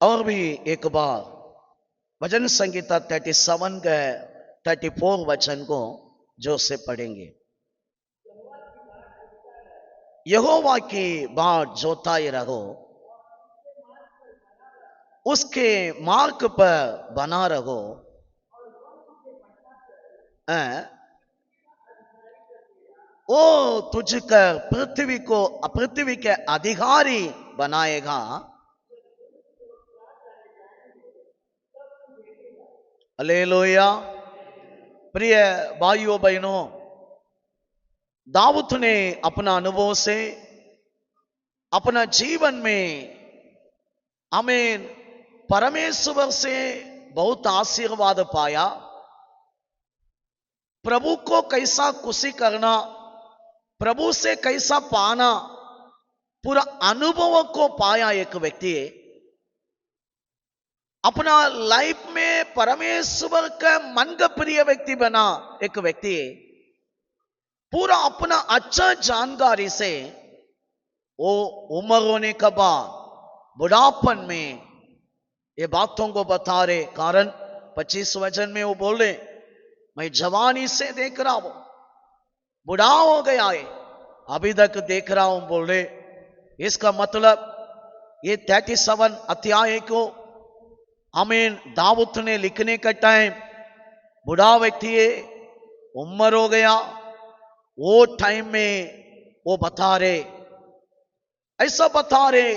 और भी एक बार भजन संगीता 37 के 34 वचन को जोर से पढ़ेंगे। यहोवा की बाट जोताई रहो, उसके मार्ग पर बना रहो, वो तुझकर पृथ्वी के अधिकारी बनाएगा। हालेलुया। प्रिय भाइयों बहनों, दाऊद ने अपना अनुभव से अपना जीवन में आमीन परमेश्वर से बहुत आशीर्वाद पाया। प्रभु को कैसा खुशी करना, प्रभु से कैसा पाना, पूरा अनुभव को पाया एक व्यक्ति है। अपना लाइफ में परमेश्वर का मन का प्रिय व्यक्ति बना एक व्यक्ति है। पूरा अपना अच्छा जानकारी से वो उम्र होने के बाद बुढ़ापन में ये बातों को बता रहे। कारण 25 वचन में वो बोल रहे, मैं जवानी से देख रहा हूं, बुढ़ा हो गया है, अभी तक देख रहा हूं बोल रहे। इसका मतलब ये 37 अध्याय को आमीन दाऊद ने लिखने का टाइम बुढ़ा व्यक्ति है, उम्र हो गया, वो टाइम में वो बता रहे, ऐसा बता रहे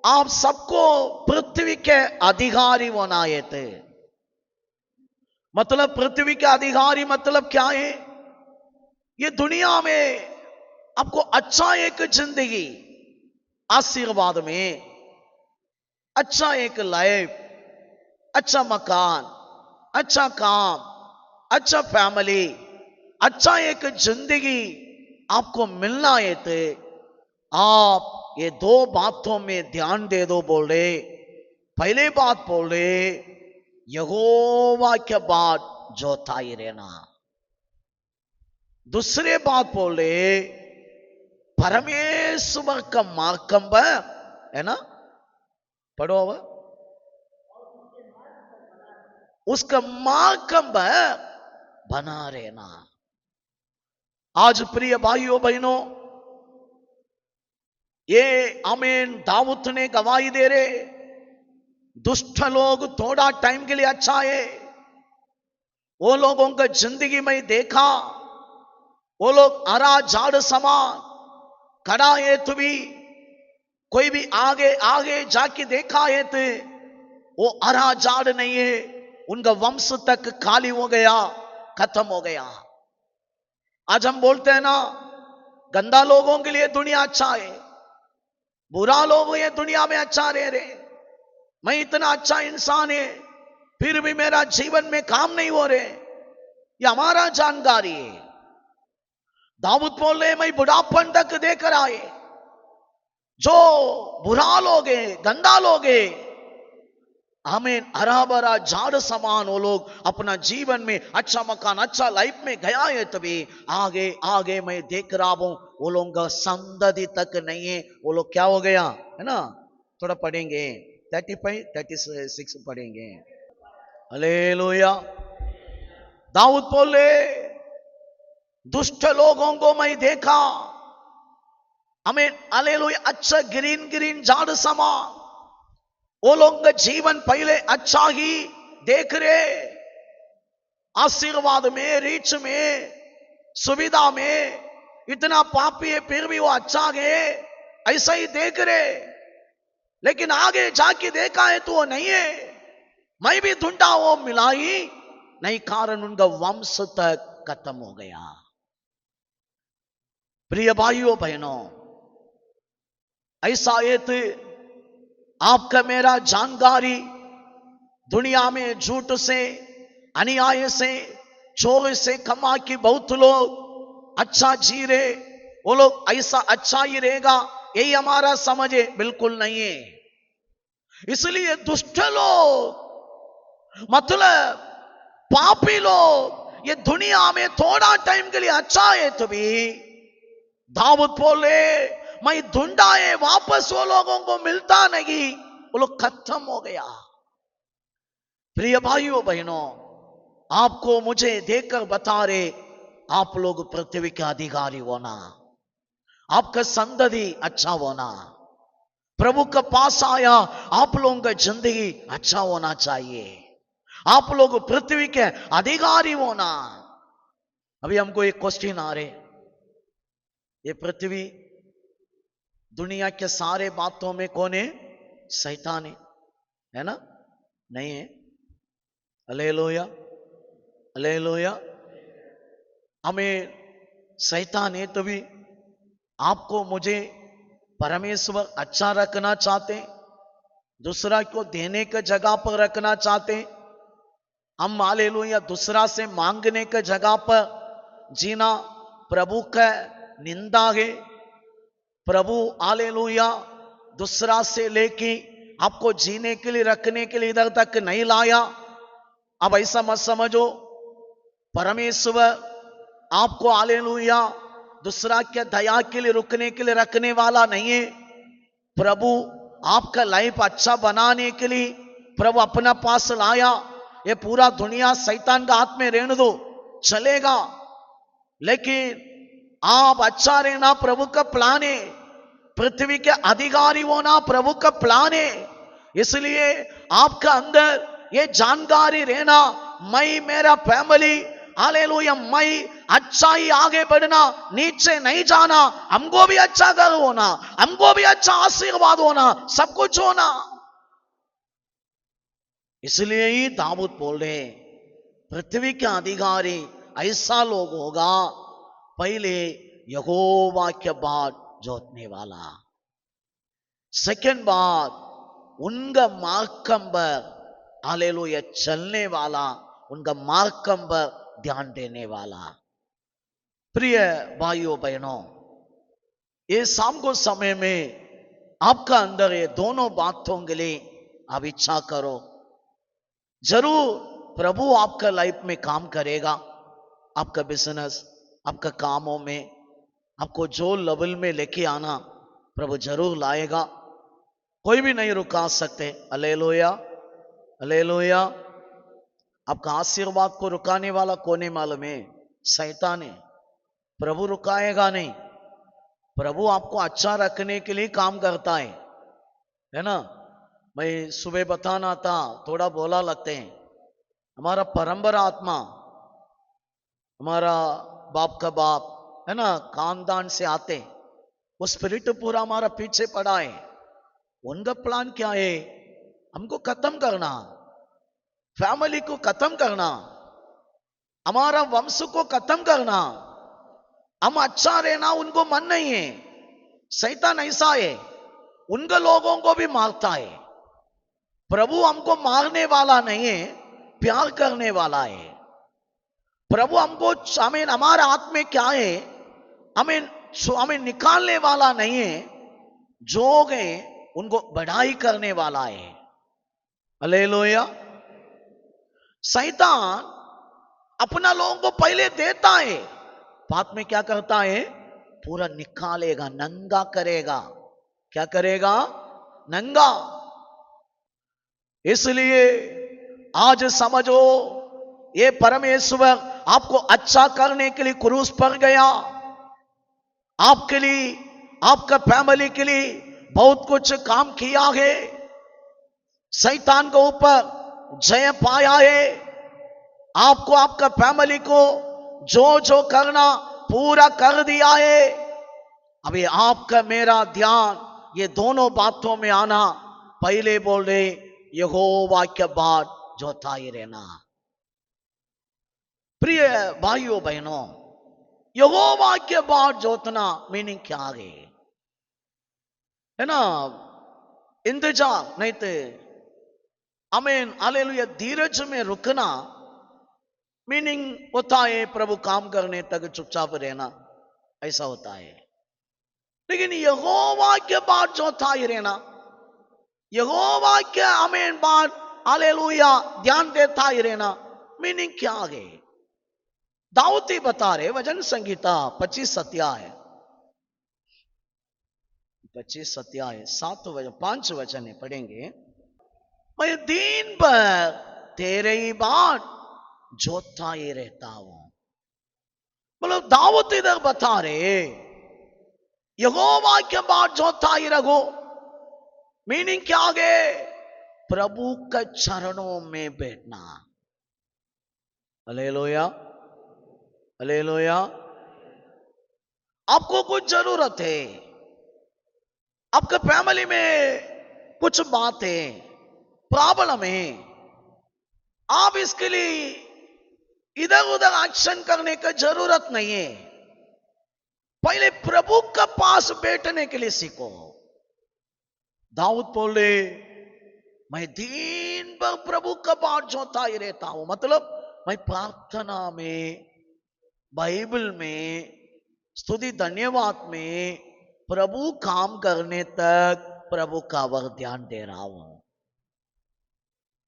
आप सबको पृथ्वी के अधिकारी बनाए थे। मतलब पृथ्वी के अधिकारी मतलब क्या है? ये दुनिया में आपको अच्छा एक जिंदगी, आशीर्वाद में अच्छा एक लाइफ, अच्छा मकान, अच्छा काम, अच्छा फैमिली, अच्छा एक जिंदगी आपको मिलना है थे। आप ये दो बातों में ध्यान दे दो बोल रहे। पहले बात बोल रहे, यहोवा के बाद जोताई रहना। दूसरे बात बोल रहे, परमेश्वर का मार्ग है ना, पढ़ो अब, उसका मार्ग बना रहना। आज प्रिय भाइयों बहनों, ये आमीन दाऊद ने गवाही दे रहे, दुष्ट लोग थोड़ा टाइम के लिए अच्छा है, वो लोगों का जिंदगी में देखा, वो लोग हरा झाड़ समान खड़ा है, तो भी कोई भी आगे आगे जाके देखा है तो वो हरा झाड़ नहीं है, उनका वंश तक खाली हो गया, खत्म हो गया। आज हम बोलते हैं ना, गंदा लोगों के लिए दुनिया अच्छा है, बुरा लोग ये दुनिया में अच्छा रह रहे, मैं इतना अच्छा इंसान है फिर भी मेरा जीवन में काम नहीं हो रहे, ये हमारा जानकारी है। दाऊद बोल रहे, मैं बुढ़ापन तक देकर आए, जो बुरा लोग है, गंदा लोग है, हमें हरा भरा झाड़ समान वो लोग अपना जीवन में अच्छा मकान, अच्छा लाइफ में गया है, तभी आगे आगे मैं देख रहा हूं वो लोगों का संतति तक नहीं है, वो लोग क्या हो गया है ना। थोड़ा पढ़ेंगे 35 36 पढ़ेंगे। हालेलुया। दाऊद बोले, दुष्ट लोगों को मैं देखा, हमें हालेलुया अच्छा ग्रीन ग्रीन झाड़ समा, वो लोग का जीवन पहले अच्छा ही देख रहे, आशीर्वाद में, रिच में, सुविधा में, इतना पापी है फिर भी वो अच्छा गए, ऐसा ही देख रहे। लेकिन आगे जाके देखा है तो वो नहीं है, मैं भी ढूंढा वो मिला ही नहीं, कारण उनका वंश तक खत्म हो गया। प्रिय भाइयों बहनों, ऐसा है तो आपका मेरा जानकारी दुनिया में झूठ से, अन्याय से, चोर से कमा के बहुत लोग अच्छा जी रहे, वो लोग ऐसा अच्छा ही रहेगा यही हमारा समझ है, बिल्कुल नहीं है। इसलिए दुष्ट लोग मतलब पापी लोग ये दुनिया में थोड़ा टाइम के लिए अच्छा है, तो भी दाऊद बोले मैं ढूंढा है, वापस वो लोगों को मिलता नहीं, वो लोग खत्म हो गया। प्रिय भाइयों बहनों, आपको मुझे देखकर बता रहे, आप लोग पृथ्वी के अधिकारी होना, आपका संतति अच्छा होना, प्रभु के पास आया आप लोगों का जिंदगी अच्छा होना चाहिए, आप लोग पृथ्वी के अधिकारी होना। अभी हमको एक क्वेश्चन आ रहे, ये पृथ्वी दुनिया के सारे बातों में कौन है? शैतान है ना? नहीं है? Hallelujah, hallelujah. हमें शैतान है तो भी आपको मुझे परमेश्वर अच्छा रखना चाहते, दूसरा को देने के जगह पर रखना चाहते। हम हालेलुया दूसरा से मांगने के जगह पर जीना प्रभु का निंदा है। प्रभु हालेलुया दूसरा से लेके आपको जीने के लिए रखने के लिए इधर तक नहीं लाया। अब ऐसा मत समझो परमेश्वर आपको हालेलुया दूसरा के दया के लिए रुकने के लिए रखने वाला नहीं है। प्रभु आपका लाइफ अच्छा बनाने के लिए प्रभु अपना पास लाया। ये पूरा दुनिया शैतान का हाथ में रहने दो, चलेगा, लेकिन आप अच्छा रहना प्रभु का प्लान है। पृथ्वी के अधिकारी होना प्रभु का प्लान है। इसलिए आपका अंदर ये जानकारी रहना, मैं मेरा फैमिली हालेलुया मैं अच्छा ही आगे बढ़ना, नीचे नहीं जाना, हमको भी अच्छा घर होना, हमको भी अच्छा आशीर्वाद होना, सब कुछ होना। इसलिए ही दाऊद बोल रहे पृथ्वी के अधिकारी ऐसा लोग होगा, पहले यहोवा के बाद जोतने वाला, सेकंड बात उनका मार्गम पर हालेलुया चलने वाला, उनका मार्गम पर ध्यान देने वाला। प्रिय भाइयों बहनों, ये शाम को समय में आपका अंदर ये दोनों बातों के लिए आप इच्छा करो, जरूर प्रभु आपका लाइफ में काम करेगा। आपका बिजनेस, आपका कामों में आपको जो लेवल में लेके आना प्रभु जरूर लाएगा, कोई भी नहीं रुका सकते। Hallelujah, hallelujah. आपका आशीर्वाद को रुकाने वाला कौन है मालूम है? शैतान है। प्रभु रुकाएगा नहीं, प्रभु आपको अच्छा रखने के लिए काम करता है ना। मैं सुबह बताना था, थोड़ा बोला लगते हैं, हमारा परंपरा आत्मा, हमारा बाप का बाप है ना, खानदान से आते, वो स्पिरिट पूरा हमारा पीछे पड़ा है। उनका प्लान क्या है? हमको खत्म करना, फैमिली को खत्म करना, हमारा वंश को खत्म करना। हम अच्छा रहना उनको मन नहीं है। शैतान ऐसा है, उनके लोगों को भी मारता है। प्रभु हमको मारने वाला नहीं है, प्यार करने वाला है। प्रभु हमको हमें हमारे हाथ में क्या है, हमें निकालने वाला नहीं है, जो गए उनको बढ़ाई करने वाला है। हालेलुया। शैतान अपना लोगों को पहले देता है, बाद में क्या करता है? पूरा निकालेगा, नंगा करेगा। क्या करेगा? नंगा। इसलिए आज समझो, ये परमेश्वर आपको अच्छा करने के लिए क्रूस पर गया, आपके लिए, आपका फैमिली के लिए बहुत कुछ काम किया है, शैतान के ऊपर जय पाया है। आपको, आपका फैमिली को जो जो करना पूरा कर दिया है। अभी आपका मेरा ध्यान ये दोनों बातों में आना, पहले बोल रहे यहोवा के बाद जोता ही रहना। प्रिय भाइयों बहनों, यहोवा के बाद जोतना मीनिंग क्या है ना? इंतजार नहीं थे, आमीन, हालेलुया, धीरज में रुकना मीनिंग होता है प्रभु काम करने तक चुपचाप रहना, ऐसा होता है। लेकिन यहोवा के बाद जोता ही रहना, यहोवा के आमीन बाद हालेलुया ध्यान देता ही रहना, मीनिंग क्या है? दाऊद ही बता रहे, वचन संहिता 25 अध्याय 25 अध्याय 5 वचन पढ़ेंगे। मैं दिन भर तेरे ही बाट जोतता ही रहता हूं। मतलब दाऊद इधर बता रहे यहोवा के बाट जोतता ही रहो। मीनिंग क्या आगे? प्रभु के चरणों में बैठना। Hallelujah, hallelujah. आपको कुछ जरूरत है, आपके फैमिली में कुछ बातें प्रॉब्लम है, आप इसके लिए इधर उधर एक्शन करने की जरूरत नहीं है। पहले प्रभु के पास बैठने के लिए सीखो। दाऊद बोले मैं दिन भर प्रभु का बाट जोता ही रहता हूं। मतलब मैं प्रार्थना में, बाइबल में, स्तुति धन्यवाद में, प्रभु काम करने तक प्रभु का वह ध्यान दे रहा हूं।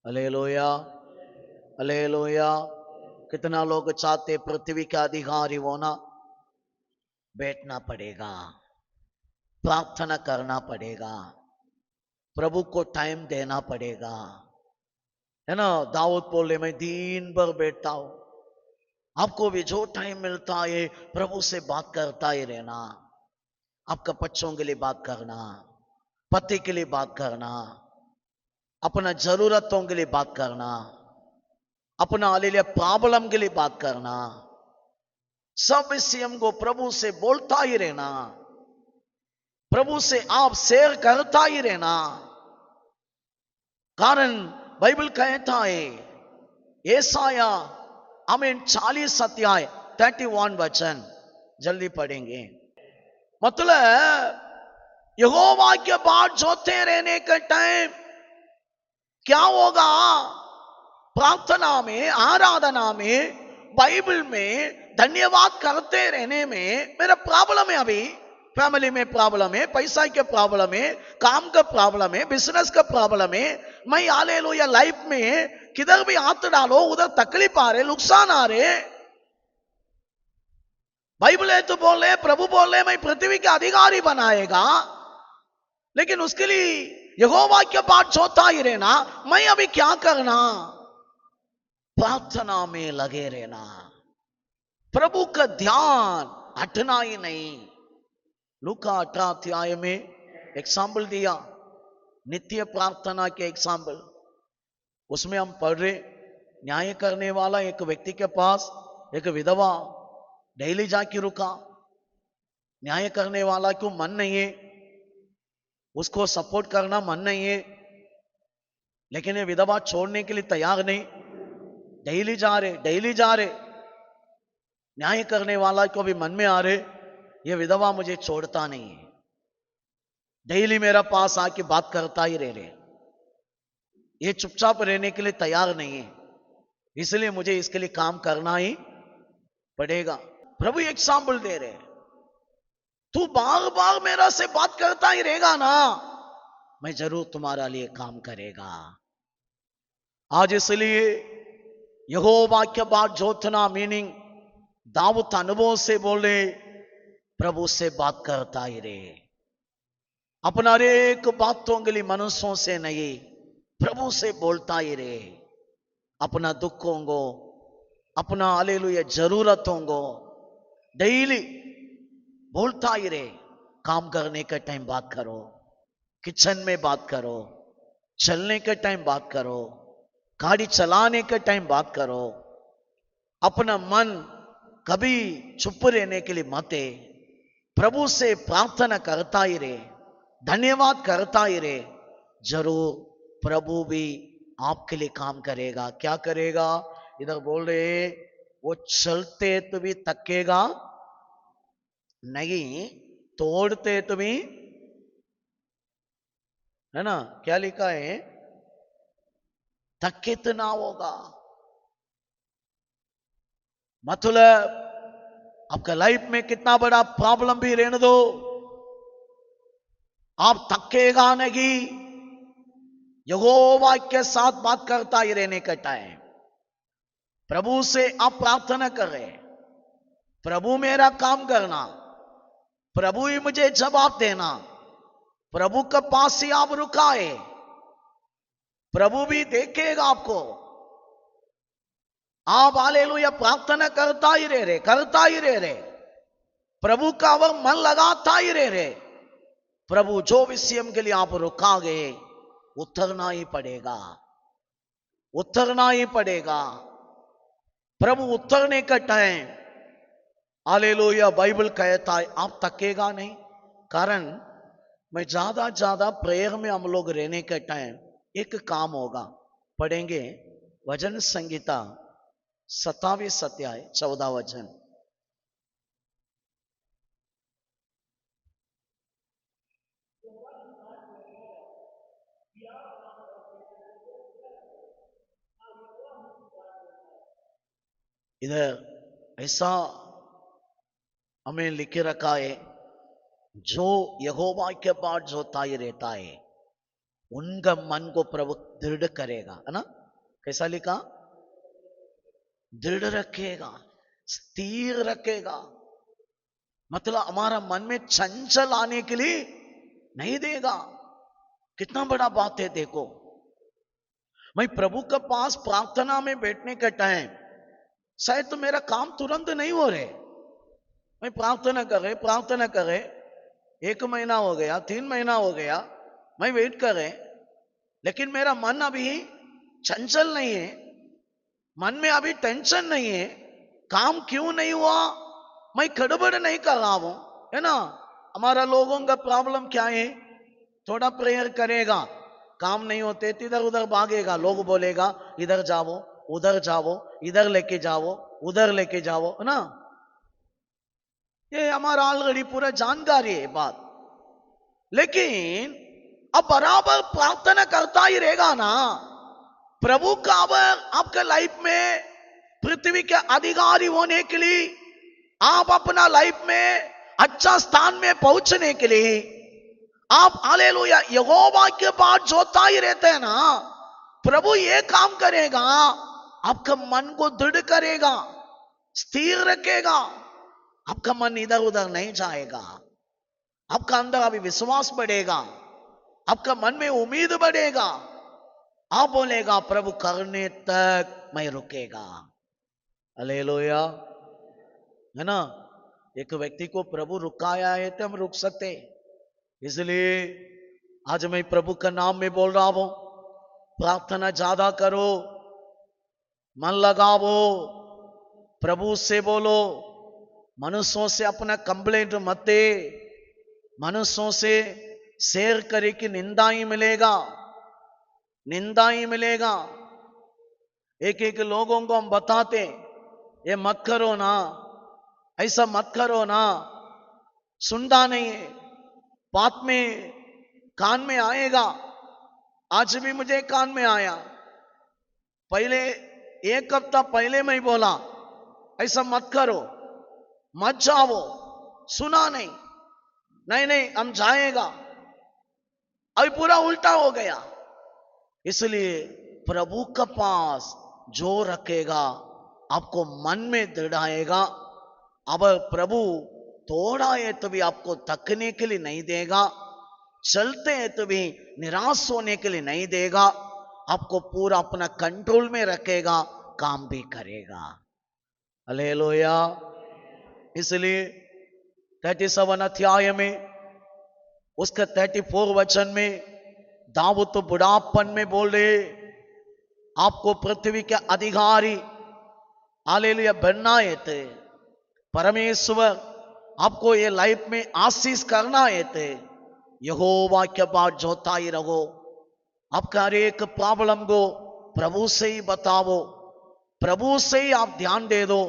Hallelujah, hallelujah. कितना लोग चाहते पृथ्वी का अधिकारी होना? बैठना पड़ेगा, प्रार्थना करना पड़ेगा, प्रभु को टाइम देना पड़ेगा, है ना। दाऊद बोले मैं दिन भर बैठता हूं। आपको भी जो टाइम मिलता है प्रभु से बात करता ही रहना। आपका बच्चों के लिए बात करना, पति के लिए बात करना, अपना जरूरतों के लिए बात करना, अपना हालेलुया प्रॉब्लम के लिए बात करना, सब विषय को प्रभु से बोलता ही रहना, प्रभु से आप शेयर करता ही रहना। कारण बाइबल कहता है, यशाया आमीन 40 अध्याय 31 वचन जल्दी पढ़ेंगे। मतलब यहोवा के बाट जोते रहने का टाइम क्या होगा? प्रार्थना में, आराधना में, बाइबल में धन्यवाद करते रहने में। मेरा प्रॉब्लम है, अभी फैमिली में प्रॉब्लम है, पैसा के प्रॉब्लम है, काम का प्रॉब्लम है, बिजनेस का प्रॉब्लम है। मैं हालेलुया लाइफ में किधर भी हाथ डालो उधर तकलीफ आ रहे, नुकसान आ रहे। बाइबल है तो बोल रहे, प्रभु बोल रहे मैं पृथ्वी के अधिकारी बनाएगा, लेकिन उसके लिए यहोवा के बाट जोता ही रहना। मैं अभी क्या करना? प्रार्थना में लगे रहना, प्रभु का ध्यान हटना ही नहीं। लूका 18 अध्याय में एग्जाम्पल दिया, नित्य प्रार्थना के एग्जाम्पल। उसमें हम पढ़ रहे, न्याय करने वाला एक व्यक्ति के पास एक विधवा डेली जाके रुका। न्याय करने वाला क्यों मन नहीं है, उसको सपोर्ट करना मन नहीं है, लेकिन ये विधवा छोड़ने के लिए तैयार नहीं। डेली जा रहे, डेली जा रहे। न्याय करने वाला को भी मन में आ रहे, ये विधवा मुझे छोड़ता नहीं है, डेली मेरा पास आके बात करता ही रह रहे, ये चुपचाप रहने के लिए तैयार नहीं है, इसलिए मुझे इसके लिए काम करना ही पड़ेगा। प्रभु एग्जाम्पल दे रहे, तू बार बार मेरा से बात करता ही रहेगा ना, मैं जरूर तुम्हारा लिए काम करेगा। आज इसलिए यहोवा के बाट जोतना मीनिंग दाऊद अनुभव से बोले, प्रभु से बात करता ही रहे। अपना एक बातों के लिए मनुष्यों से नहीं, प्रभु से बोलता ही रहे। अपना दुखों को, अपना हालेलुया जरूरतों को डेली बोलता ही रहे। काम करने का टाइम बात करो, किचन में बात करो, चलने के टाइम बात करो, गाड़ी चलाने के टाइम बात करो। अपना मन कभी चुप रहने के लिए मत है, प्रभु से प्रार्थना करता ही रहे, धन्यवाद करता ही रहे। जरूर प्रभु भी आपके लिए काम करेगा। क्या करेगा? इधर बोल रहे, वो चलते तो भी थकेगा नहीं, तोड़ते तो भी, है ना, क्या लिखा है, थकित ना होगा। मतलब आपका लाइफ में कितना बड़ा प्रॉब्लम भी रहने दो, आप थकेगा नहीं। यहोवा के साथ बात करता ही रहने का टाइम, प्रभु से आप प्रार्थना कर रहे, प्रभु मेरा काम करना, प्रभु ही मुझे जवाब देना, प्रभु के पास ही आप रुकाए, प्रभु भी देखेगा आपको। आप हालेलुया प्रार्थना करता ही रहे, प्रभु का वह मन लगाता ही रहे। प्रभु जो विषय के लिए आप रुका गए, उतरना ही पड़ेगा, उतरना ही पड़ेगा। प्रभु उतरने का टाइम हालेलुया बाइबल कहता है आप तकेगा नहीं। कारण मैं ज्यादा प्रेयर में हम लोग रहने के टाइम एक काम होगा, पढ़ेंगे वचन संहिता 27 अध्याय 14 वचन। इधर ऐसा हमें लिखे रखा है, जो यहोवा के पास जोता ही रहता है उनका मन को प्रभु दृढ़ करेगा, है ना। कैसा लिखा? दृढ़ रखेगा, स्थिर रखेगा। मतलब हमारा मन में चंचल आने के लिए नहीं देगा। कितना बड़ा बात है देखो। मैं प्रभु के पास प्रार्थना में बैठने का टाइम शायद तो मेरा काम तुरंत नहीं हो रहे, मैं प्रार्थना कर रहे 1 महीना हो गया, 3 महीना हो गया, मैं वेट कर रहे, लेकिन मेरा मन अभी चंचल नहीं है, मन में अभी टेंशन नहीं है। काम क्यों नहीं हुआ? मैं गड़बड़ नहीं कर रहा हूं, है ना। हमारा लोगों का प्रॉब्लम क्या है? थोड़ा प्रेयर करेगा, काम नहीं होते तो इधर उधर भागेगा, लोग बोलेगा इधर जाओ उधर जाओ, इधर लेके जाओ उधर लेके जाओ, है ना। ये हमारा ऑलरेडी पूरा जानकारी है बात। लेकिन अब बराबर प्रार्थना करता ही रहेगा ना, प्रभु का आपका लाइफ में पृथ्वी के अधिकारी होने के लिए, आप अपना लाइफ में अच्छा स्थान में पहुंचने के लिए आप हालेलुया यहोवा के पास जोता ही रहते हैं ना, प्रभु ये काम करेगा, आपका मन को दृढ़ करेगा, स्थिर रखेगा, आपका मन इधर उधर नहीं जाएगा, आपका अंदर अभी विश्वास बढ़ेगा, आपका मन में उम्मीद बढ़ेगा, आप बोलेगा प्रभु करने तक मैं रुकेगा। हालेलुया, है ना। एक व्यक्ति को प्रभु रुकाया है तो हम रुक सकते, इसलिए आज मैं प्रभु का नाम में बोल रहा हूं, प्रार्थना ज्यादा करो, मन लगाओ, प्रभु से बोलो, मनुष्यों से अपना कंप्लेंट मत दे, मनुष्यों से शेयर करे कि निंदा ही मिलेगा, निंदा ही मिलेगा। एक लोगों को हम बताते ये मत करो ना, ऐसा मत करो ना, सुनता नहीं है, बात में कान में आएगा। आज भी मुझे कान में आया, पहले 1 हफ्ता पहले मैं बोला ऐसा मत करो, मत जाओ, सुना नहीं, नहीं हम जाएगा, अभी पूरा उल्टा हो गया। इसलिए प्रभु के पास जो रखेगा आपको मन में दृढ़ाएगा। अब प्रभु थोड़ा है तो भी आपको थकने के लिए नहीं देगा, चलते हैं तो भी निराश होने के लिए नहीं देगा, आपको पूरा अपना कंट्रोल में रखेगा, काम भी करेगा। हालेलुया। इसलिए 37 अध्याय में उसका 34 वचन में दाऊद तो बुढ़ापन में बोल रहे आपको पृथ्वी के अधिकारी हालेलुया बनना है थे, परमेश्वर आपको ये लाइफ में आशीष करना है थे, यहोवा के पास जोता ही रहो, आपका हर एक प्रॉब्लम को प्रभु से ही बताओ, प्रभु से ही आप ध्यान दे दो,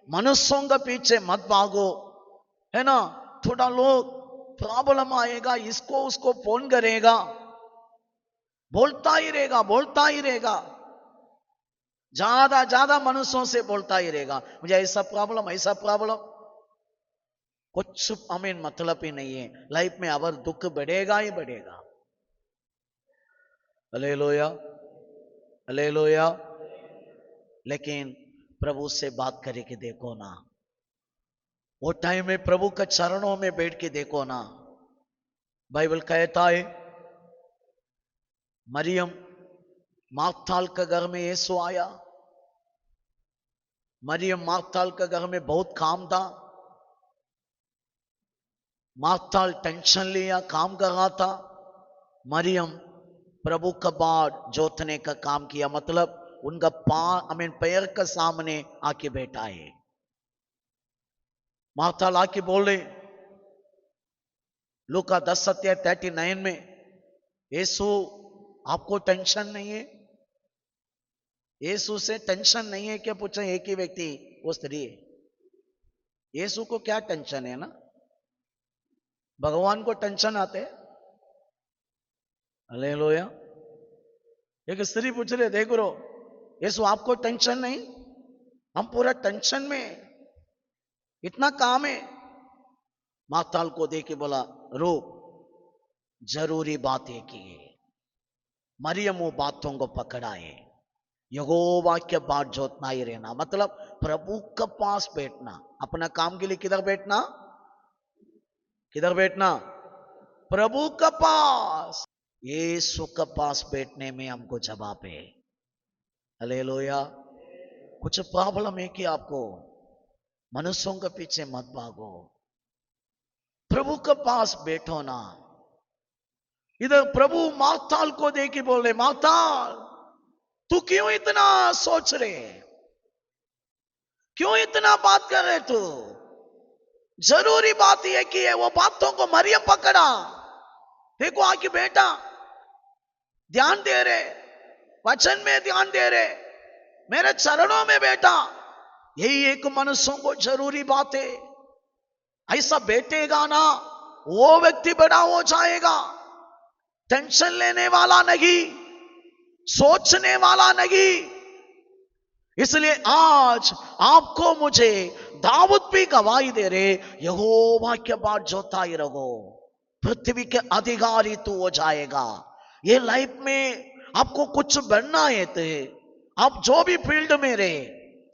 मनुष्यों के पीछे मत भागो, है ना। थोड़ा लोग प्रॉब्लम आएगा, इसको उसको फोन करेगा, बोलता ही रहेगा, ज्यादा मनुष्यों से बोलता ही रहेगा, मुझे ऐसा प्रॉब्लम, कुछ हमें मतलब ही नहीं है। लाइफ में अवर दुख बढ़ेगा ही बढ़ेगा। Hallelujah, hallelujah. लेकिन प्रभु से बात करके देखो ना, वो टाइम में प्रभु के चरणों में बैठ के देखो ना, बाइबल कहता है मरियम मार्ताल के घर में यीशु आया। मरियम मार्ताल के घर में बहुत काम था। मार्ताल टेंशन लिया, काम कर रहा था। मरियम प्रभु का बाढ़ जोतने का काम किया, मतलब उनका पैर के सामने आके बैठा है। मार्ताल आके बोले लूका 10:39 में, यीशु आपको टेंशन नहीं है? यीशु से टेंशन नहीं है क्या पूछे एक ही व्यक्ति, वो स्त्री है। यीशु को क्या टेंशन है ना, भगवान को टेंशन आते। हालेलुया। एक स्त्री पूछ रहे, देख रो यीशु आपको टेंशन नहीं? हम पूरा टेंशन में, इतना काम है। माताल को देख के बोला रो, जरूरी बात है कि मरियम वो बातों को पकड़ा है। यहोवा के बात जोतना ही रहना, मतलब प्रभु के पास बैठना। अपना काम के लिए किधर बैठना? किधर बैठना? प्रभु के पास। यीशु के पास बैठने में हमको जवाब है। हालेलुया। कुछ प्रॉब्लम है कि आपको, मनुष्यों के पीछे मत भागो, प्रभु के पास बैठो ना। इधर प्रभु मार्ताल को देख के बोल रहे, मार्ताल तू क्यों इतना सोच रहे, क्यों इतना बात कर रहे तू? जरूरी बात यह कि है वो बातों को मरियम पकड़ा। देखो आके बेटा ध्यान दे रहे, वचन में ध्यान दे रहे, मेरे चरणों में बेटा। यही एक मनुष्यों को जरूरी बात है। ऐसा बैठेगा ना, वो व्यक्ति बड़ा हो जाएगा। टेंशन लेने वाला नहीं, सोचने वाला नहीं। इसलिए आज आपको मुझे दाऊद भी गवाही दे रहे, यहोवा के बात जोता ही रहो, पृथ्वी के अधिकारी तू हो जाएगा। ये लाइफ में आपको कुछ बनना है तो आप जो भी फील्ड में रहे,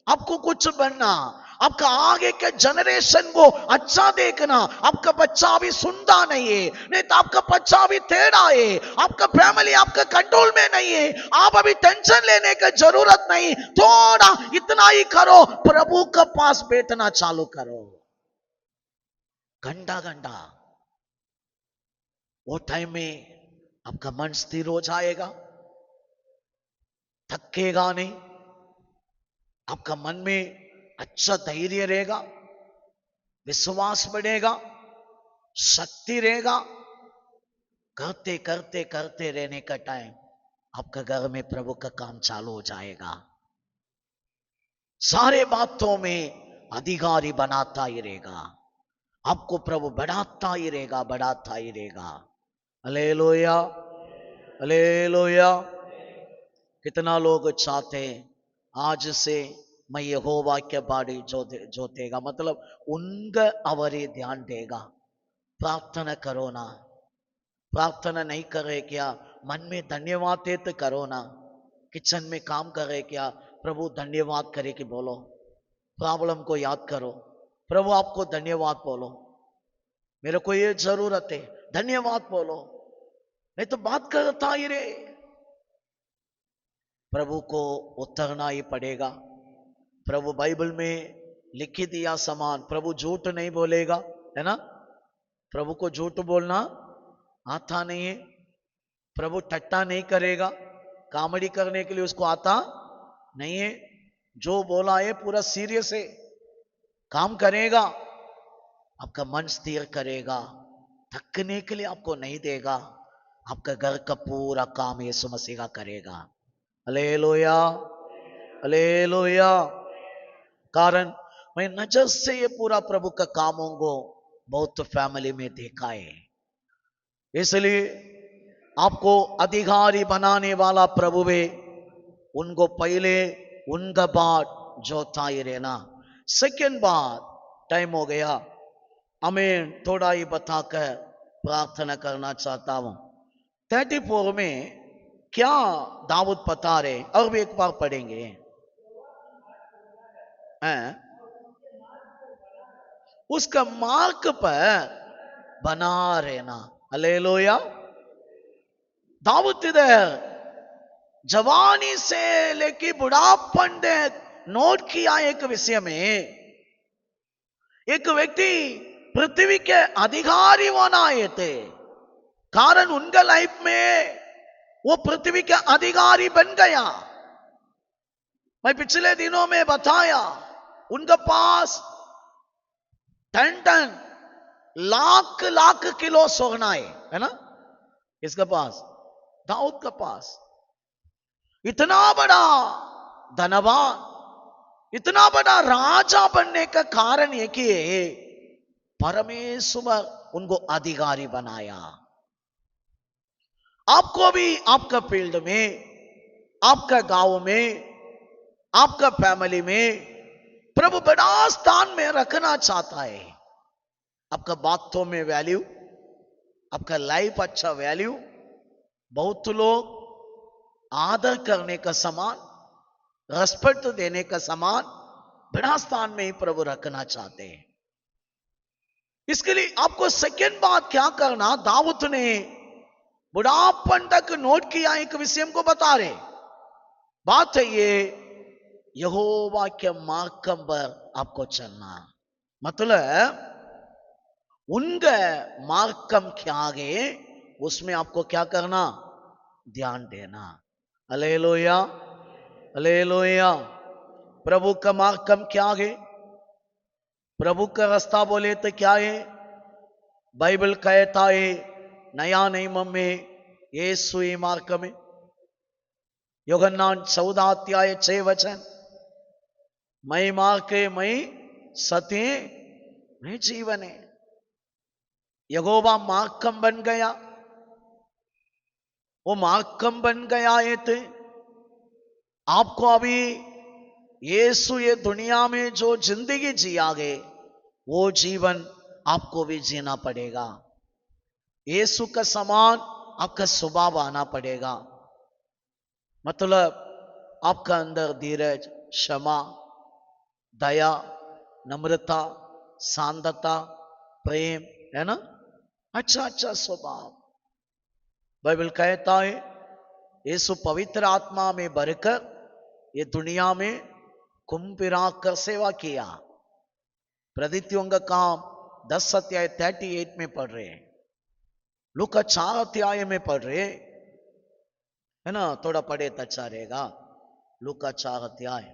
आपको कुछ बनना। आपका आगे के जनरेशन को अच्छा देखना। आपका बच्चा अभी सुनता नहीं है, नहीं तो आपका बच्चा अभी टेढ़ा है, आपका फैमिली आपका कंट्रोल में नहीं है। आप अभी टेंशन लेने की जरूरत नहीं, थोड़ा इतना ही करो, प्रभु के पास बैठना चालू करो। घंटा घंटा वो टाइम में आपका मन स्थिर हो जाएगा, थकेगा नहीं। आपका मन में अच्छा धैर्य रहेगा, विश्वास बढ़ेगा, शक्ति रहेगा। करते करते करते रहने का टाइम आपका घर में प्रभु का काम चालू हो जाएगा। सारे बातों में अधिकारी बनाता ही रहेगा, आपको प्रभु बढ़ाता ही रहेगा, बढ़ाता ही रहेगा। Hallelujah, hallelujah. कितना लोग चाहते हैं आज से मैं यहोवा के बाड़ी जोतेगा, मतलब उनका अवरी ध्यान देगा। प्रार्थना करो ना, प्रार्थना नहीं करे क्या? मन में धन्यवाद देते करो ना। किचन में काम करे क्या? प्रभु धन्यवाद करे कि बोलो। प्रॉब्लम को याद करो, प्रभु आपको धन्यवाद बोलो, मेरे को ये जरूरत है, धन्यवाद बोलो। नहीं तो बात करता ही रे, प्रभु को उतरना ही पड़ेगा। प्रभु बाइबल में लिखी दिया समान, प्रभु झूठ नहीं बोलेगा, है ना? प्रभु को झूठ बोलना आता नहीं है। प्रभु ठट्टा नहीं करेगा, कॉमेडी करने के लिए उसको आता नहीं है। जो बोला है पूरा सीरियस है, काम करेगा, आपका मन स्थिर करेगा, थकने के लिए आपको नहीं देगा। आपका घर का पूरा काम यीशु मसीह का करेगा। Hallelujah, hallelujah. कारण मैं नजर से ये पूरा प्रभु का कामों को बहुत फैमिली में देखा है। इसलिए आपको अधिकारी बनाने वाला प्रभु है, उनको पहले उनका बात जोता ही रहना। सेकेंड बात, टाइम हो गया, हमें थोड़ा ही बताकर प्रार्थना करना चाहता हूं। 34 में क्या दाऊद बता रहे, और भी एक बार पढ़ेंगे। उसका मार्ग पर बना रहना। हालेलुया। दाऊद इधर जवानी से लेके बुढ़ापन तक नोट किया एक विषय में, एक व्यक्ति पृथ्वी के अधिकारी होना आए थे, कारण उनका लाइफ में वो पृथ्वी के अधिकारी बन गया। मैं पिछले दिनों में बताया उनके पास ton ton lakh lakh kilo सोना है ना, किसके पास? दाऊद के पास। इतना बड़ा धनवान, इतना बड़ा राजा बनने का कारण ये कि परमेश्वर उनको अधिकारी बनाया। आपको भी आपका फील्ड में, आपका गांव में, आपका फैमिली में प्रभु बड़ा स्थान में रखना चाहता है। आपका बातों में वैल्यू, आपका लाइफ अच्छा वैल्यू, बहुत लोग आदर करने का समान, रेस्पेक्ट देने का समान बड़ा स्थान में ही प्रभु रखना चाहते हैं। इसके लिए आपको सेकंड बात क्या करना, दाऊद ने बुढ़ापन तक नोट किया एक विषय को बता रहे। बात है ये, यहोवा के मार्ग पर आपको चलना, मतलब उनके मार्ग क्या है उसमें आपको क्या करना, ध्यान देना। Hallelujah, hallelujah. प्रभु का मार्ग क्या है? प्रभु का रास्ता बोले तो क्या है? बाइबल कहता है नया नियम में यीशु ही मार्ग में, यूहन्ना 14 अध्याय 6 वचन, मैं मार्ग है, मैं सत्य, मैं जीवन है। यहोवा मार्गम बन गया, वो मार्गम बन गया है तो आपको अभी यीशु ये दुनिया में जो जिंदगी जिया गए वो जीवन आपको भी जीना पड़ेगा। यीशु का समान आपका स्वभाव आना पड़ेगा, मतलब आपका अंदर धीरज, क्षमा, दया, नम्रता, शांतता, प्रेम, है ना, अच्छा अच्छा स्वभाव। बाइबल कहता है यीशु पवित्र आत्मा में भरकर ये दुनिया में कुंभिरा कर सेवा किया। प्रदित्यों का काम 10 अध्याय 38 में पढ़ रहे हैं, लूका 4 अध्याय में पढ़ रहे है ना, थोड़ा पढ़े तो अच्छा रहेगा। लूका 4 अध्याय,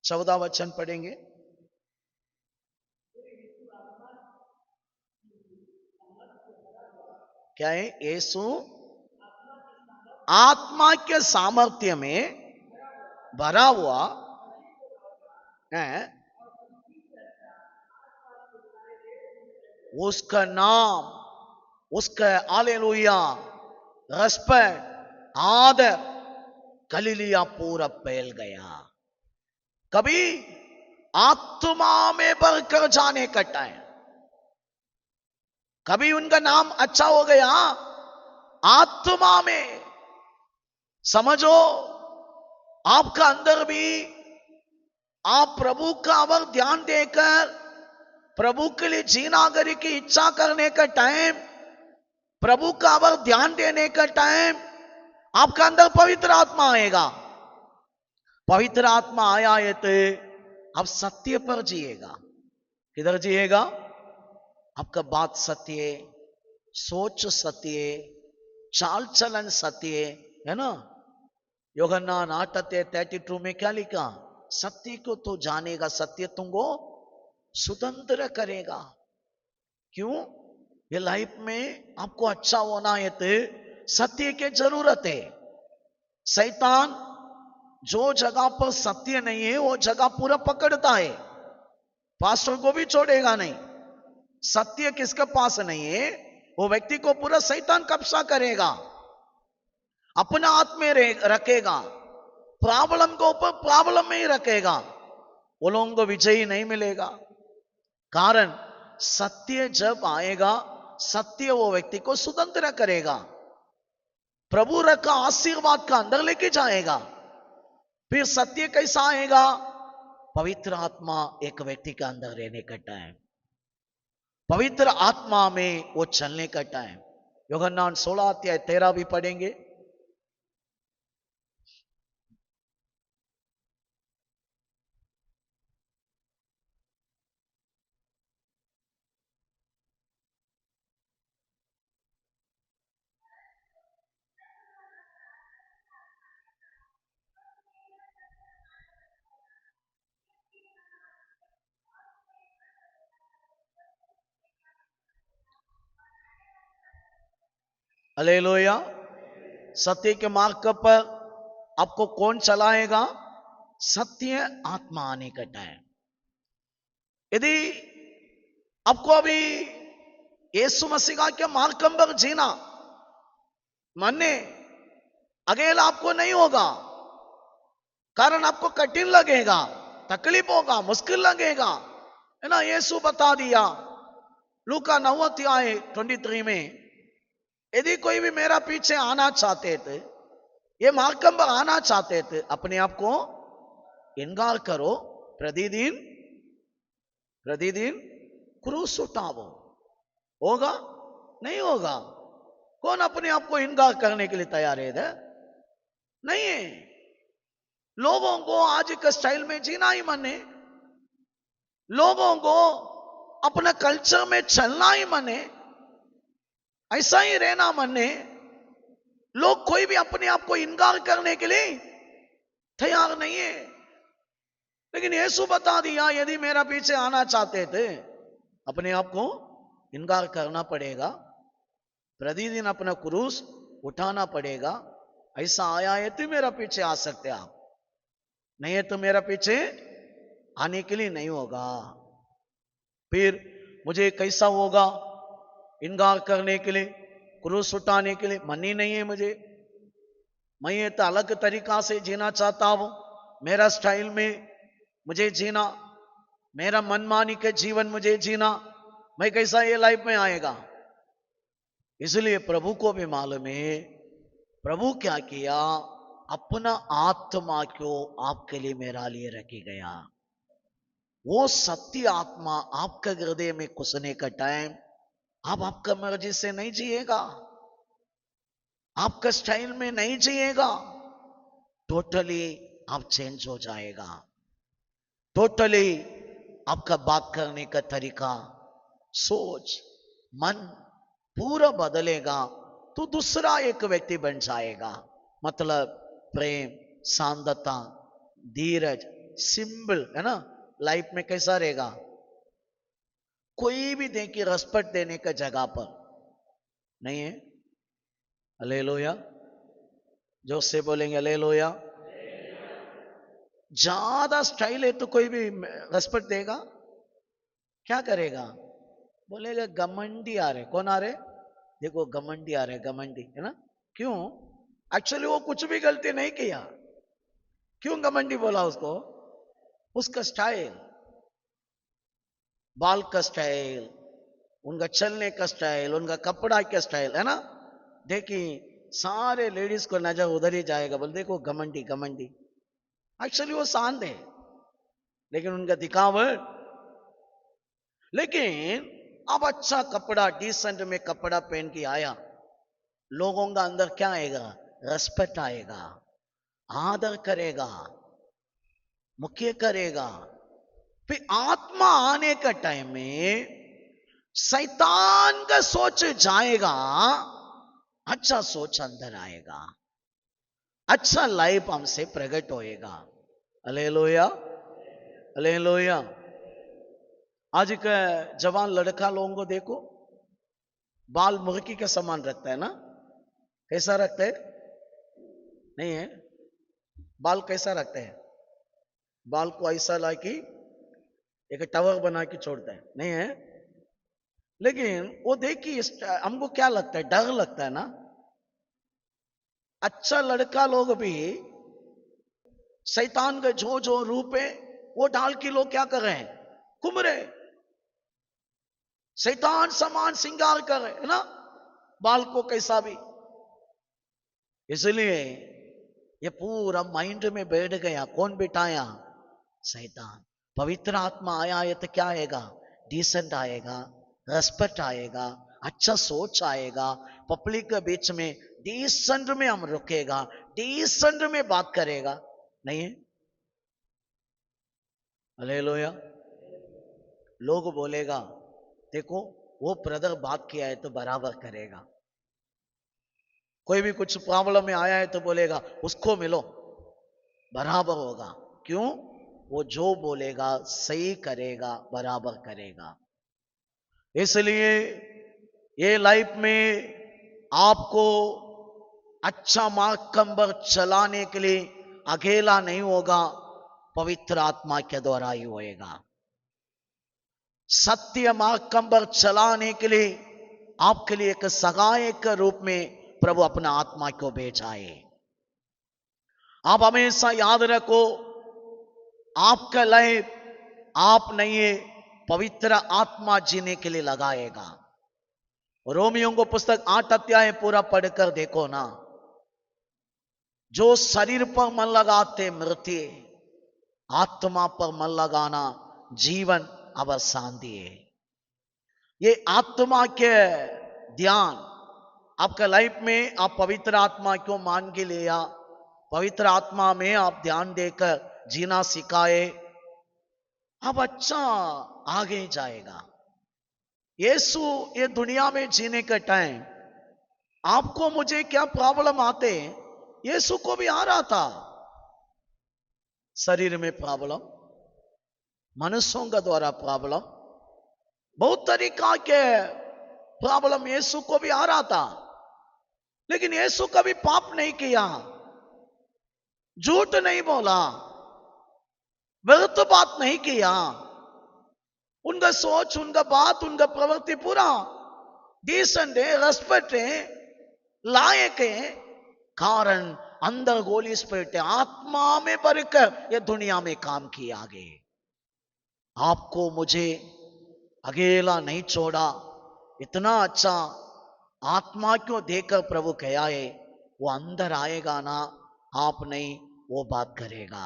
चौदह वचन पढ़ेंगे। क्या है? यीशु आत्मा के सामर्थ्य में भरा हुआ है, उसका नाम, उसका हालेलुया, रेस्पेक्ट, आदर गलीलिया पूरा फैल गया। कभी आत्मा में बढ़कर जाने का टाइम, कभी उनका नाम अच्छा हो गया आत्मा में, समझो आपका अंदर भी आप प्रभु का अवर ध्यान देकर प्रभु के लिए जीना गरी की इच्छा करने का टाइम, प्रभु का अवर ध्यान देने का टाइम, आपका अंदर पवित्र आत्मा आएगा। पवित्र आत्मा आया है तो आप सत्य पर जिएगा। किधर जिएगा? आपका बात सत्य, सोच सत्य, चाल चलन सत्य, है ना। यूहन्ना 8:32 में क्या लिखा? सत्य को तो जानेगा, सत्य तुमको स्वतंत्र करेगा। क्यों? ये लाइफ में आपको अच्छा होना है तो सत्य की जरूरत है। शैतान जो जगह पर सत्य नहीं है वो जगह पूरा पकड़ता है, पास्टर को भी छोड़ेगा नहीं। सत्य किसके पास नहीं है वो व्यक्ति को पूरा शैतान कब्जा करेगा, अपना हाथ में रखेगा, प्रॉब्लम को ऊपर प्रॉब्लम में ही रखेगा, वो लोगों को विजयी नहीं मिलेगा। कारण सत्य जब आएगा, सत्य वो व्यक्ति को स्वतंत्र करेगा। प्रभु रखा आशीर्वाद का अंदर लेके जाएगा। फिर सत्य कैसा आएगा? पवित्र आत्मा एक व्यक्ति के अंदर रहने का टाइम, पवित्र आत्मा में वो चलने का टाइम। यूहन्ना 16:13 भी पढ़ेंगे। हालेलुया। सत्य के मार्ग पर आपको कौन चलाएगा? सत्य आत्मा आने का टाइम। यदि आपको अभी यीशु मसीह का के मार्ग पर जीना मानने अकेला आपको नहीं होगा, कारण आपको कठिन लगेगा, तकलीफ होगा, मुश्किल लगेगा, है ना। यीशु बता दिया लूका 9:23 में, यदि कोई भी मेरा पीछे आना चाहते थे, ये मार्ग पर आना चाहते थे, अपने आप को इनकार करो, प्रतिदिन क्रूस उठाओ। होगा? नहीं होगा। कौन अपने आप को इनकार करने के लिए तैयार है? नहीं है। लोगों को आज के स्टाइल में जीना ही मन है, लोगों को अपने कल्चर में चलना ही मन है, ऐसा ही रहना मन है। लोग कोई भी अपने आप को इनकार करने के लिए तैयार नहीं है। लेकिन यीशु बता दिया, यदि मेरा पीछे आना चाहते थे, अपने आप को इनकार करना पड़ेगा, प्रतिदिन अपना क्रूस उठाना पड़ेगा। ऐसा आया है तो मेरा पीछे आ सकते आप, नहीं है तो मेरा पीछे आने के लिए नहीं होगा। फिर मुझे कैसा होगा इनकार करने के लिए, क्रूस उठाने के लिए? मन ही नहीं है मुझे। मैं ये तो अलग तरीका से जीना चाहता हूं, मेरा स्टाइल में मुझे जीना, मेरा मनमानी के जीवन मुझे जीना, मैं कैसा ये लाइफ में आएगा? इसलिए प्रभु को भी मालूम है, प्रभु क्या किया, अपना आत्मा को आपके लिए मेरा लिए रखी गया। वो सत्य आत्मा आपका हृदय में घुसने का टाइम, आप आपका मर्जी से नहीं जिएगा, आपका स्टाइल में नहीं जिएगा, टोटली आप चेंज हो जाएगा, टोटली आपका बात करने का तरीका, सोच, मन पूरा बदलेगा, तो दूसरा एक व्यक्ति बन जाएगा। मतलब प्रेम, शांतता, धीरज, सिंपल, है ना। लाइफ में कैसा रहेगा? कोई भी देखिए रेस्पेक्ट देने का जगह पर नहीं है। हालेलुया। जो से बोलेंगे हालेलुया। ज्यादा स्टाइल है तो कोई भी रेस्पेक्ट देगा? क्या करेगा? बोलेगा घमंडी आ रहे। कौन आ रहे? देखो घमंडी आ रहे, घमंडी, है ना। क्यों? एक्चुअली वो कुछ भी गलती नहीं किया, क्यों घमंडी बोला उसको? उसका स्टाइल, बाल का स्टाइल, उनका चलने का स्टाइल, उनका कपड़ा का स्टाइल, है ना। देखिए सारे लेडीज को नजर उधर ही जाएगा, बोल देखो घमंडी घमंडी। एक्चुअली वो शांत है, लेकिन उनका दिखावट। लेकिन अब अच्छा कपड़ा, डिसेंट में कपड़ा पहन के आया, लोगों का अंदर क्या आएगा? रेस्पेक्ट आएगा, आदर करेगा, मुख्य करेगा। फिर आत्मा आने का टाइम में शैतान का सोच जाएगा, अच्छा सोच अंदर आएगा, अच्छा लाइफ हमसे प्रकट होएगा। Hallelujah, hallelujah. आज का जवान लड़का लोगों को देखो, बाल मुर्गी के समान रखता है ना। कैसा रखता है? नहीं है, बाल कैसा रखता है? बाल को ऐसा ला कि एक टावर बना के छोड़ता है, नहीं है। लेकिन वो देखिए हमको क्या लगता है? डर लगता है ना। अच्छा लड़का लोग भी शैतान का जो जो रूप है वो डाल के लोग क्या कर रहे हैं? घूम रहे, शैतान समान श्रृंगार कर रहे, है ना। बाल को कैसा भी, इसलिए ये पूरा माइंड में बैठ गया। कौन बिठाया? शैतान। पवित्र आत्मा आया है तो क्या आएगा? डिसेंट आएगा, रेस्पेक्ट आएगा, अच्छा सोच आएगा, पब्लिक के बीच में डिसेंट में हम रुकेगा, डिसेंट में बात करेगा। नहीं है? हालेलुया। लोग बोलेगा देखो वो ब्रदर बात किया है तो बराबर करेगा। कोई भी कुछ प्रॉब्लम में आया है तो बोलेगा उसको मिलो, बराबर होगा। क्यों? वो जो बोलेगा सही करेगा, बराबर करेगा। इसलिए ये लाइफ में आपको अच्छा मार्ग चलाने के लिए अकेला नहीं होगा, पवित्र आत्मा के द्वारा ही होएगा। सत्य मार्ग चलाने के लिए आपके लिए एक सहायक के रूप में प्रभु अपना आत्मा को भेजा है। आप हमेशा याद रखो, आपका लाइफ आप नहीं है, पवित्र आत्मा जीने के लिए लगाएगा। रोमियों को पुस्तक 8 अध्याय पूरा पढ़कर देखो ना। जो शरीर पर मन लगाते मृत्यु, आत्मा पर मन लगाना जीवन अवर शांति है। ये आत्मा के ध्यान आपका लाइफ में आप पवित्र आत्मा को मान के लिया, पवित्र आत्मा में आप ध्यान देकर जीना सिखाए, अब अच्छा आगे जाएगा। यीशु ये दुनिया में जीने का टाइम आपको मुझे क्या प्रॉब्लम आते, यीशु को भी आ रहा था। शरीर में प्रॉब्लम, मनुष्यों का द्वारा प्रॉब्लम, बहुत तरीका के प्रॉब्लम यीशु को भी आ रहा था। लेकिन यीशु कभी पाप नहीं किया, झूठ नहीं बोला, गलत बात नहीं किया। उनका सोच, उनका बात, उनका प्रवृत्ति पूरा डिसेंट है, रेस्पेक्ट है, लायक है। कारण अंदर होली स्पिरिट है, आत्मा में भरकर ये दुनिया में काम किया आगे। आपको मुझे अकेला नहीं छोड़ा, इतना अच्छा आत्मा क्यों देकर प्रभु कहा है, वो अंदर आएगा ना, आप नहीं वो बात करेगा,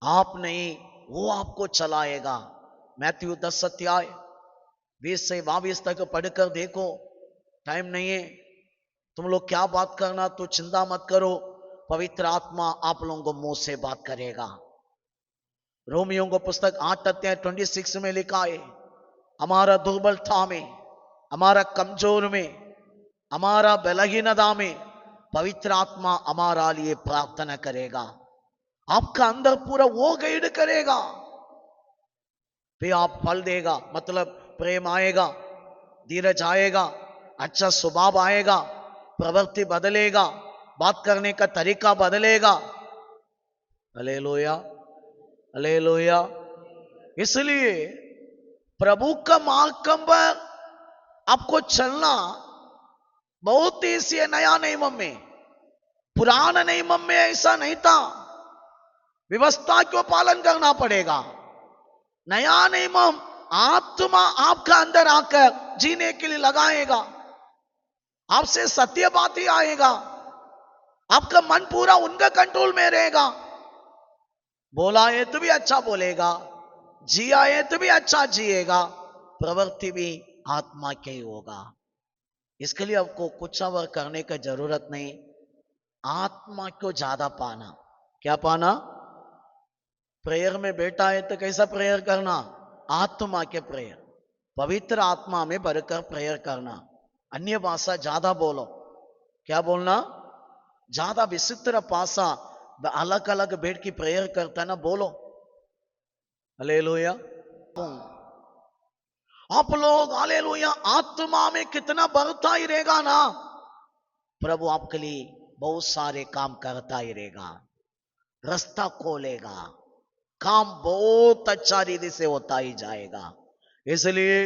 आप नहीं वो आपको चलाएगा। मैथ्यू 10 अध्याय 20 से 22 तक पढ़कर देखो, टाइम नहीं है। तुम लोग क्या बात करना तो चिंता मत करो, पवित्र आत्मा आप लोगों को मुंह से बात करेगा। रोमियों को पुस्तक 8 अध्याय 26 में लिखा है, हमारा दुर्बलता में, हमारा कमजोर में, हमारा बलहीनता में पवित्र आत्मा हमारा लिए प्रार्थना करेगा। आपका अंदर पूरा वो गाइड करेगा, फिर आप फल देगा। मतलब प्रेम आएगा, धीरज आएगा, अच्छा स्वभाव आएगा, प्रवृत्ति बदलेगा, बात करने का तरीका बदलेगा। Hallelujah, hallelujah. इसलिए प्रभु का मार्ग पर आपको चलना बहुत ही सी नया नियम में, पुराना नियम में ऐसा नहीं था। व्यवस्था को पालन करना पड़ेगा। नया नियम आत्मा आपका अंदर आकर जीने के लिए लगाएगा, आपसे सत्य बात ही आएगा, आपका मन पूरा उनका कंट्रोल में रहेगा। बोला है तो भी अच्छा बोलेगा, जिया है तो भी अच्छा जिएगा, प्रवृत्ति भी आत्मा के ही होगा। इसके लिए आपको कुछ और करने का जरूरत नहीं, आत्मा को ज्यादा पाना। क्या पाना? प्रेयर में बैठा है तो कैसा प्रेयर करना? आत्मा के प्रेयर, पवित्र आत्मा में भरकर प्रेयर करना। अन्य भाषा ज्यादा बोलो। क्या बोलना? ज्यादा विचित्र भाषा, अलग अलग बैठ की प्रेयर करता ना बोलो। हालेलुया। आप लोग हालेलुया आत्मा में कितना बढ़ता ही रहेगा ना, प्रभु आपके लिए बहुत सारे काम करता ही रहेगा, रास्ता खोलेगा, काम बहुत अच्छा रीति से होता ही जाएगा। इसलिए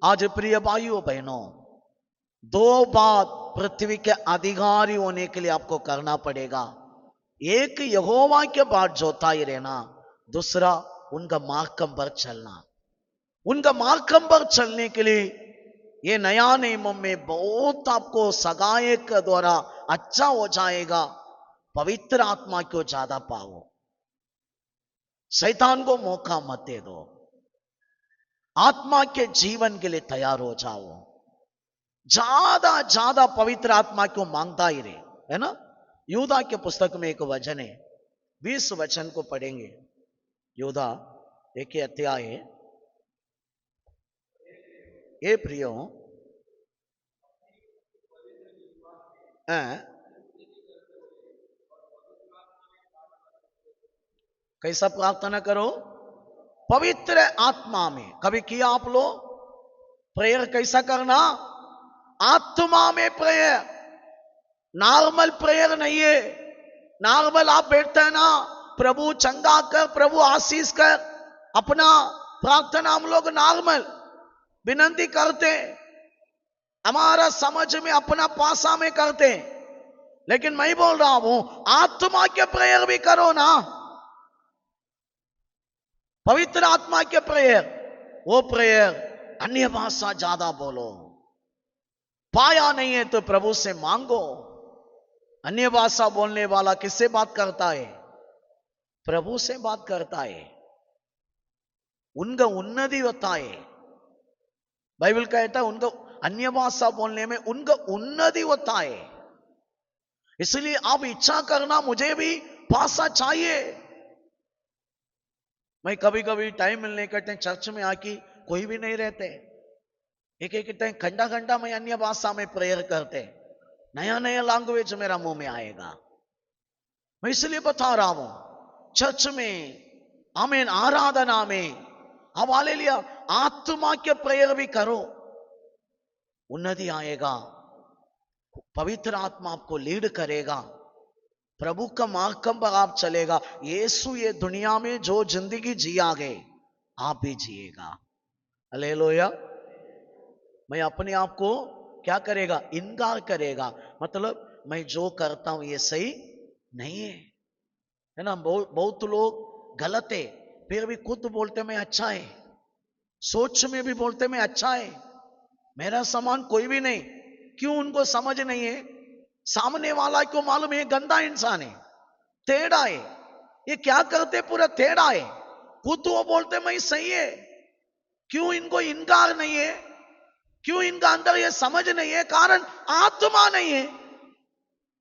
आज प्रिय भाइयों बहनों, दो बात पृथ्वी के अधिकारी होने के लिए आपको करना पड़ेगा। एक यहोवा के बाद जोता ही रहना, दूसरा उनका मार्ग पर चलना। उनका मार्ग पर चलने के लिए ये नया नियम में बहुत आपको सगाए के द्वारा अच्छा हो जाएगा। पवित्र आत्मा को ज्यादा पाओ, शैतान को मौका मत दे दो, आत्मा के जीवन के लिए तैयार हो जाओ। ज्यादा ज्यादा पवित्र आत्मा को मांगता ही रहे, है ना। यूदा के पुस्तक में एक वचन है, 20 वचन को पढ़ेंगे। यूदा एक अध्याय है। हे प्रियो, कैसा प्रार्थना करो? पवित्र आत्मा में। कभी किया आप लोग प्रेयर? कैसा करना? आत्मा में प्रेयर, नॉर्मल प्रेयर नहीं है। नॉर्मल आप बैठते हैं ना, प्रभु चंगा कर, प्रभु आशीष कर, अपना प्रार्थना हम लोग नॉर्मल विनंती करते, हमारा समझ में अपना पासा में करते। लेकिन मैं बोल रहा हूं आत्मा के प्रेयर भी करो ना, पवित्र आत्मा के प्रेयर। वो प्रेयर अन्य भाषा ज्यादा बोलो, पाया नहीं है तो प्रभु से मांगो। अन्य भाषा बोलने वाला किससे बात करता है? प्रभु से बात करता है, उनका उन्नति होता है। बाइबल कहता है उनका अन्य भाषा बोलने में उनका उन्नति होता है। इसलिए आप इच्छा करना मुझे भी भाषा चाहिए। मैं कभी कभी टाइम मिलने के टाइम चर्च में आके कोई भी नहीं रहते, एक एक टाइम घंटा घंटा मैं अन्य भाषा में प्रेयर करते, नया नया लैंग्वेज मेरा मुंह में आएगा। मैं इसलिए बता रहा हूं चर्च में, आमीन, आराधना में अब हालेलुया आत्मा के प्रेयर भी करो, उन्नति आएगा। पवित्र आत्मा आपको लीड करेगा, प्रभु का मार्ग पर आप चलेगा। यीशु ये दुनिया में जो जिंदगी जिया गए आप भी जिएगा। हालेलुया। मैं अपने आप को क्या करेगा? इनकार करेगा। मतलब मैं जो करता हूं ये सही नहीं है ना। बहुत लोग गलत है, फिर भी खुद बोलते मैं अच्छा है, सोच में भी बोलते मैं अच्छा है, मेरा समान कोई भी नहीं। क्यों? उनको समझ नहीं है, सामने वाला को मालूम है गंदा इंसान है, टेढ़ा है, ये क्या करते पूरा टेढ़ा है, खुद वो बोलते मैं सही है। क्यों इनको इनकार नहीं है? क्यों इनका अंदर ये समझ नहीं है? कारण आत्मा नहीं है।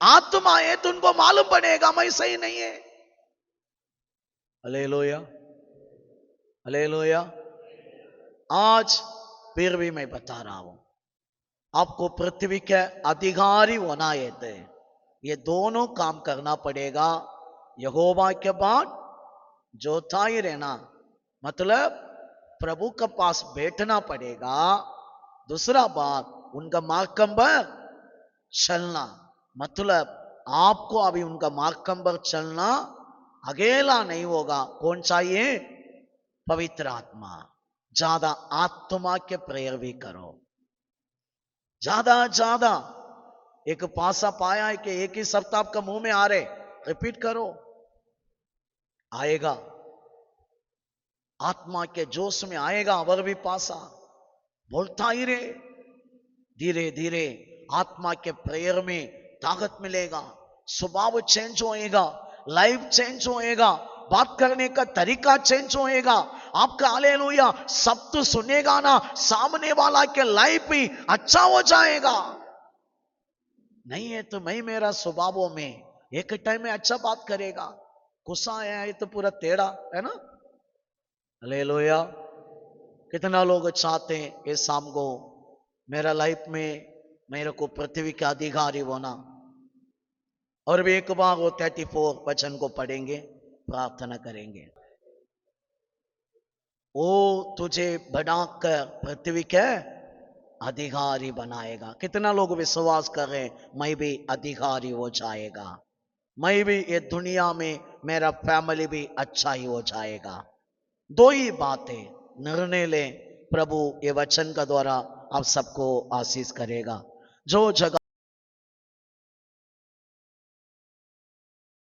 आत्मा है तो उनको मालूम पड़ेगा मैं सही नहीं है। Hallelujah, hallelujah. आज फिर भी मैं बता रहा हूं आपको पृथ्वी के अधिकारी होना है, ये दोनों काम करना पड़ेगा। यहोवा के बाद जोता ही रहना, मतलब प्रभु के पास बैठना पड़ेगा। दूसरा बात उनका मार्ग पर चलना, मतलब आपको अभी उनका मार्ग पर चलना, अकेला नहीं होगा। कौन चाहिए? पवित्र आत्मा। ज्यादा आत्मा के प्रेयर भी करो, ज्यादा ज्यादा। एक पासा पाया है कि एक ही शब्द आपका मुंह में आ रहे, रिपीट करो, आएगा। आत्मा के जोश में आएगा और भी पासा बोलता ही रहे। धीरे धीरे आत्मा के प्रेयर में ताकत मिलेगा, स्वभाव चेंज होएगा, लाइफ चेंज होएगा, बात करने का तरीका चेंज होएगा। आपका हालेलुया शब्द सुनेगा ना, सामने वाला के लाइफ भी अच्छा हो जाएगा। नहीं है तो मैं मेरा स्वभावों में एक टाइम में अच्छा बात करेगा, गुस्सा आया है तो पूरा टेढ़ा, है ना। हालेलुया। कितना लोग चाहते हैं कि शाम को मेरा लाइफ में मेरे को पृथ्वी का अधिकारी होना। और भी एक बार वो 34 वचन को पढ़ेंगे, प्रार्थना करेंगे। वो तुझे बढ़ाकर पृथ्वी के अधिकारी बनाएगा। कितना लोग विश्वास कर रहे हैं मैं भी अधिकारी हो जाएगा, मैं भी ये दुनिया में मेरा फैमिली भी अच्छा ही हो जाएगा। दो ही बातें, निर्णय ले। प्रभु ये वचन का द्वारा आप सबको आशीष करेगा। जो जगह